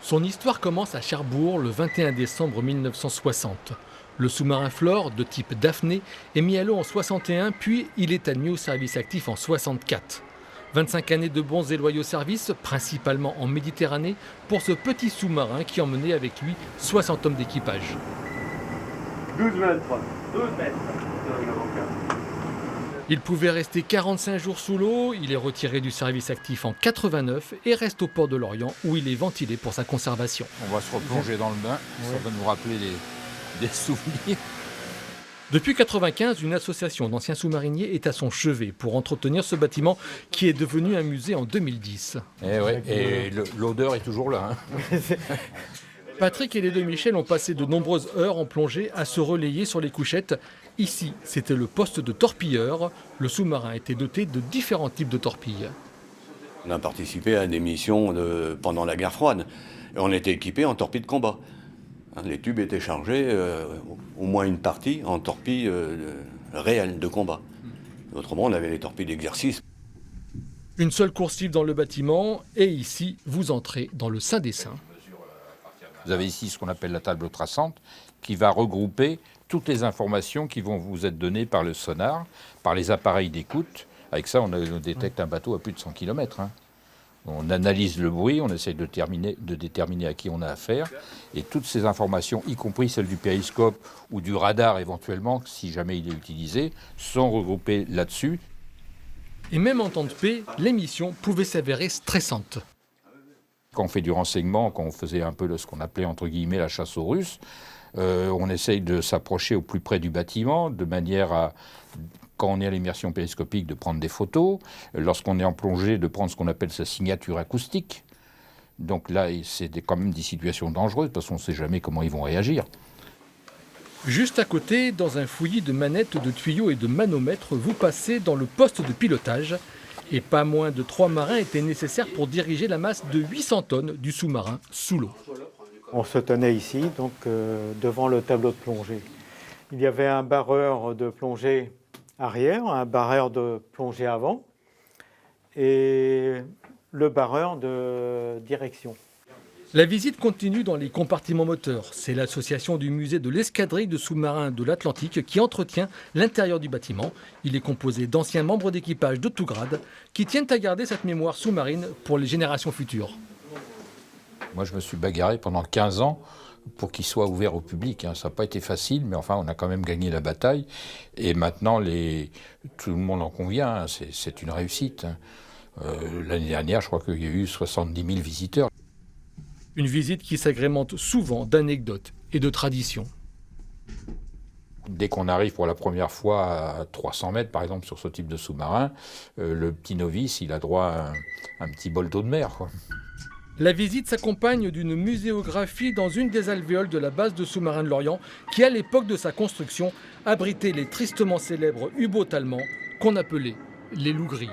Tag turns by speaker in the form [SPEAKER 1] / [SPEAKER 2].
[SPEAKER 1] Son histoire commence à Cherbourg le 21 décembre 1960. Le sous-marin Flore, de type Daphné, est mis à l'eau en 61, puis il est admis au service actif en 64. 25 années de bons et loyaux services, principalement en Méditerranée, pour ce petit sous-marin qui emmenait avec lui 60 hommes d'équipage.
[SPEAKER 2] 12,23. 12 mètres.
[SPEAKER 1] Il pouvait rester 45 jours sous l'eau, il est retiré du service actif en 89 et reste au port de Lorient où il est ventilé pour sa conservation.
[SPEAKER 3] On va se replonger dans le bain, ça va nous rappeler des souvenirs.
[SPEAKER 1] Depuis 1995, une association d'anciens sous-mariniers est à son chevet pour entretenir ce bâtiment qui est devenu un musée en 2010.
[SPEAKER 3] Et l'odeur est toujours là.
[SPEAKER 1] Patrick et les deux Michel ont passé de nombreuses heures en plongée à se relayer sur les couchettes. Ici, c'était le poste de torpilleur. Le sous-marin était doté de différents types de torpilles.
[SPEAKER 4] On a participé à des missions pendant la guerre froide. Et on était équipé en torpilles de combat. Les tubes étaient chargés, au moins une partie, en torpilles réelles de combat. Autrement, on avait les torpilles d'exercice.
[SPEAKER 1] Une seule coursive dans le bâtiment et ici, vous entrez dans le Saint des Saints.
[SPEAKER 3] Vous avez ici ce qu'on appelle la table traçante qui va regrouper toutes les informations qui vont vous être données par le sonar, par les appareils d'écoute. Avec ça, on détecte un bateau à plus de 100 km. On analyse le bruit, on essaie de déterminer à qui on a affaire. Et toutes ces informations, y compris celles du périscope ou du radar éventuellement, si jamais il est utilisé, sont regroupées là-dessus.
[SPEAKER 1] Et même en temps de paix, l'émission pouvait s'avérer stressante.
[SPEAKER 3] Quand on fait du renseignement, quand on faisait un peu ce qu'on appelait entre guillemets la chasse aux Russes, on essaye de s'approcher au plus près du bâtiment, de manière à, quand on est à l'immersion périscopique, de prendre des photos. Lorsqu'on est en plongée, de prendre ce qu'on appelle sa signature acoustique. Donc là, c'est quand même des situations dangereuses, parce qu'on ne sait jamais comment ils vont réagir.
[SPEAKER 1] Juste à côté, dans un fouillis de manettes, de tuyaux et de manomètres, vous passez dans le poste de pilotage. Et pas moins de 3 marins étaient nécessaires pour diriger la masse de 800 tonnes du sous-marin sous l'eau.
[SPEAKER 5] On se tenait ici, donc devant le tableau de plongée. Il y avait un barreur de plongée arrière, un barreur de plongée avant et le barreur de direction.
[SPEAKER 1] La visite continue dans les compartiments moteurs. C'est l'association du musée de l'escadrille de sous-marins de l'Atlantique qui entretient l'intérieur du bâtiment. Il est composé d'anciens membres d'équipage de tout grade qui tiennent à garder cette mémoire sous-marine pour les générations futures.
[SPEAKER 3] Moi, je me suis bagarré pendant 15 ans pour qu'il soit ouvert au public. Ça n'a pas été facile, mais enfin, on a quand même gagné la bataille. Et maintenant, tout le monde en convient, c'est une réussite. L'année dernière, je crois qu'il y a eu 70 000 visiteurs.
[SPEAKER 1] Une visite qui s'agrémente souvent d'anecdotes et de traditions.
[SPEAKER 3] Dès qu'on arrive pour la première fois à 300 mètres, par exemple, sur ce type de sous-marin, le petit novice, il a droit à un petit bol d'eau de mer, quoi.
[SPEAKER 1] La visite s'accompagne d'une muséographie dans une des alvéoles de la base de sous-marins de Lorient qui, à l'époque de sa construction, abritait les tristement célèbres U-boats allemands qu'on appelait les loups gris.